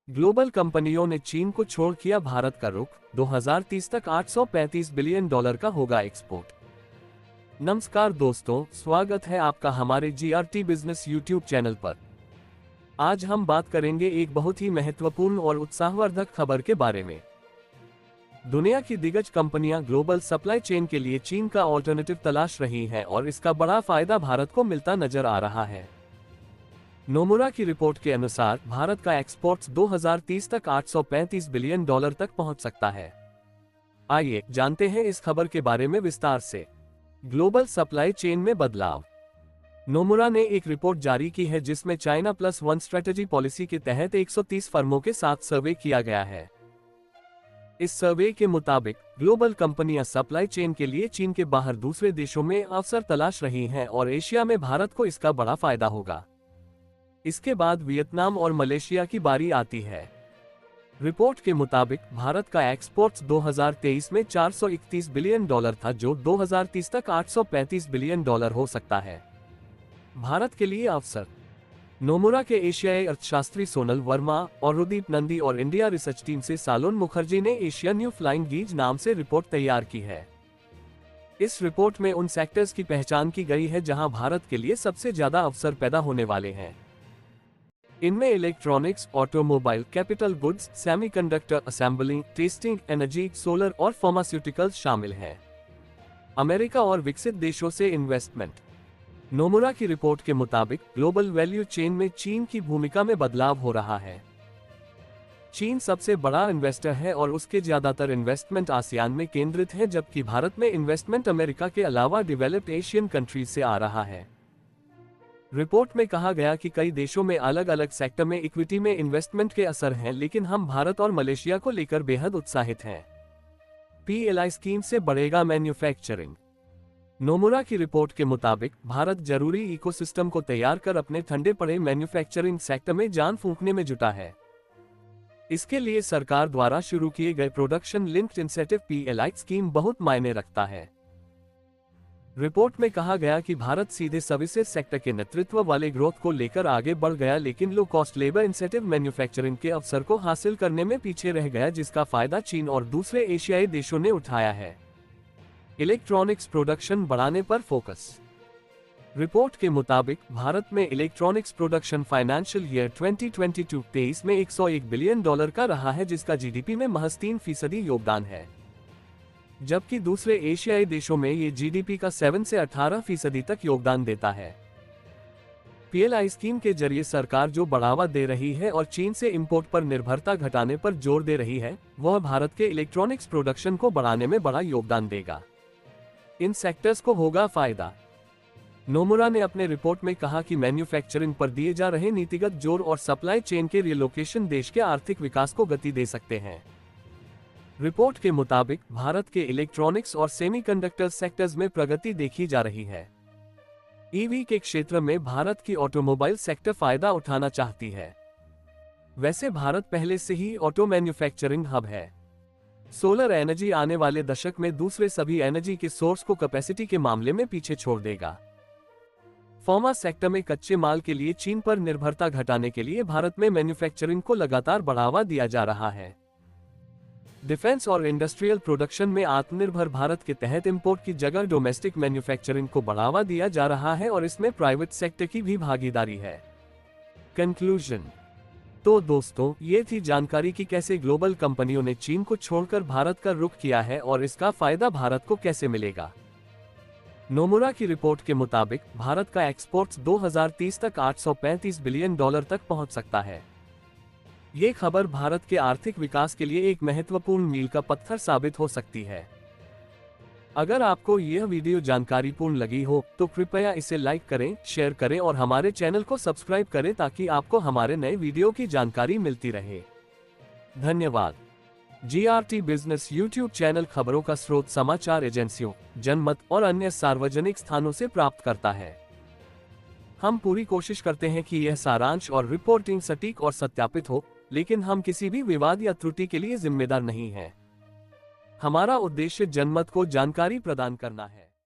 Global कंपनियों ने चीन को छोड़ किया भारत का रुख। 2030 तक $835 बिलियन का होगा एक्सपोर्ट। नमस्कार दोस्तों, स्वागत है आपका हमारे जीआरटी बिजनेस यूट्यूब चैनल पर। आज हम बात करेंगे एक बहुत ही महत्वपूर्ण और उत्साहवर्धक खबर के बारे में। दुनिया की दिग्गज कंपनियां ग्लोबल सप्लाई चेन के लिए चीन का ऑल्टरनेटिव तलाश रही हैं और इसका बड़ा फायदा भारत को मिलता नजर आ रहा है। नोमुरा की रिपोर्ट के अनुसार भारत का एक्सपोर्ट्स 2030 तक $835 बिलियन तक पहुंच सकता है। आइए जानते हैं इस खबर के बारे में विस्तार से। ग्लोबल सप्लाई चेन में बदलाव। नोमुरा ने एक रिपोर्ट जारी की है जिसमें China plus one strategy policy के तहत 130 फर्मों के साथ सर्वे किया गया है। इस सर्वे के मुताबिक ग्लोबल कंपनियां सप्लाई चेन के लिए चीन के बाहर दूसरे देशों में अवसर तलाश रही हैं और एशिया में भारत को इसका बड़ा फायदा होगा। इसके बाद वियतनाम और मलेशिया की बारी आती है। रिपोर्ट के मुताबिक भारत का एक्सपोर्ट्स 2023 में $431 बिलियन था, जो 2030 तक $835 बिलियन हो सकता है। भारत के लिए अवसर। नोमुरा के एशियाई अर्थशास्त्री सोनल वर्मा और रुदीप नंदी और इंडिया रिसर्च टीम से सालोन मुखर्जी ने एशिया न्यू फ्लाइंग गीज नाम से रिपोर्ट तैयार की है। इस रिपोर्ट में उन सेक्टर्स की पहचान की गई है जहां भारत के लिए सबसे ज्यादा अवसर पैदा होने वाले हैं। इनमें electronics, automobile, capital goods, semiconductor assembling, testing, energy, solar और फार्मास्यूटिकल्स शामिल हैं। अमेरिका और विकसित देशों से इन्वेस्टमेंट। नोमुरा की रिपोर्ट के मुताबिक ग्लोबल वैल्यू चेन में चीन की भूमिका में बदलाव हो रहा है। चीन सबसे बड़ा इन्वेस्टर है और उसके ज्यादातर इन्वेस्टमेंट आसियान में केंद्रित है, जबकि भारत में इन्वेस्टमेंट अमेरिका के अलावा डेवलप्ड एशियन कंट्रीज से आ रहा है। रिपोर्ट में कहा गया कि कई देशों में अलग अलग सेक्टर में इक्विटी में इन्वेस्टमेंट के असर हैं, लेकिन हम भारत और मलेशिया को लेकर बेहद उत्साहित हैं। पीएलआई स्कीम से बढ़ेगा मैन्युफैक्चरिंग। नोमुरा की रिपोर्ट के मुताबिक भारत जरूरी इकोसिस्टम को तैयार कर अपने ठंडे पड़े मैन्युफैक्चरिंग सेक्टर में जान फूंकने में जुटा है। इसके लिए सरकार द्वारा शुरू किए गए production linked incentive PLI scheme बहुत मायने रखता है। रिपोर्ट में कहा गया कि भारत सीधे सर्विसेज सेक्टर के नेतृत्व वाले ग्रोथ को लेकर आगे बढ़ गया, लेकिन low cost labour incentive manufacturing के अवसर को हासिल करने में पीछे रह गया, जिसका फायदा चीन और दूसरे एशियाई देशों ने उठाया है। इलेक्ट्रॉनिक्स प्रोडक्शन बढ़ाने पर फोकस। रिपोर्ट के मुताबिक भारत में इलेक्ट्रॉनिक्स प्रोडक्शन फाइनेंशियल ईयर 2022-23 में $101 बिलियन का रहा है, जिसका जीडीपी में महज 3% योगदान है, जबकि दूसरे एशियाई देशों में ये जीडीपी का 7 से 18% तक योगदान देता है। पीएलआई स्कीम के जरिए सरकार जो बढ़ावा दे रही है और चीन से इंपोर्ट पर निर्भरता घटाने पर जोर दे रही है, वह भारत के इलेक्ट्रॉनिक्स प्रोडक्शन को बढ़ाने में बड़ा योगदान देगा। इन सेक्टर्स को होगा फायदा। नोमुरा ने अपने रिपोर्ट में कहा कि मैन्युफैक्चरिंग पर दिए जा रहे नीतिगत जोर और सप्लाई चेन के रिलोकेशन देश के आर्थिक विकास को गति दे सकते हैं। रिपोर्ट के मुताबिक भारत के इलेक्ट्रॉनिक्स और सेमीकंडक्टर सेक्टर्स में प्रगति देखी जा रही है। ईवी के क्षेत्र में भारत की ऑटोमोबाइल सेक्टर फायदा उठाना चाहती है। वैसे भारत पहले से ही ऑटो मैन्युफैक्चरिंग हब है। सोलर एनर्जी आने वाले दशक में दूसरे सभी एनर्जी के सोर्स को कैपेसिटी के मामले में पीछे छोड़ देगा। फार्मा सेक्टर में कच्चे माल के लिए चीन पर निर्भरता घटाने के लिए भारत में मैन्युफैक्चरिंग को लगातार बढ़ावा दिया जा रहा है। डिफेंस और इंडस्ट्रियल प्रोडक्शन में आत्मनिर्भर भारत के तहत इंपोर्ट की जगह डोमेस्टिक मैन्युफैक्चरिंग को बढ़ावा दिया जा रहा है और इसमें प्राइवेट सेक्टर की भी भागीदारी है। कंक्लूजन। तो दोस्तों, ये थी जानकारी कि कैसे ग्लोबल कंपनियों ने चीन को छोड़कर भारत का रुख किया है और इसका फायदा भारत को कैसे मिलेगा। नोमुरा की रिपोर्ट के मुताबिक भारत का एक्सपोर्ट्स 2030 तक $835 बिलियन तक पहुंच सकता है। ये खबर भारत के आर्थिक विकास के लिए एक महत्वपूर्ण मील का पत्थर साबित हो सकती है। अगर आपको यह वीडियो जानकारीपूर्ण लगी हो तो कृपया इसे लाइक करें, शेयर करें और हमारे चैनल को सब्सक्राइब करें ताकि आपको हमारे नए वीडियो की जानकारी मिलती रहे। धन्यवाद। जीआरटी बिजनेस यूट्यूब चैनल खबरों का स्रोत समाचार एजेंसियों, जनमत और अन्य सार्वजनिक स्थानों से प्राप्त करता है। हम पूरी कोशिश करते हैं कि यह सारांश और रिपोर्टिंग सटीक और सत्यापित हो, लेकिन हम किसी भी विवाद या त्रुटि के लिए जिम्मेदार नहीं हैं। हमारा उद्देश्य जनमत को जानकारी प्रदान करना है।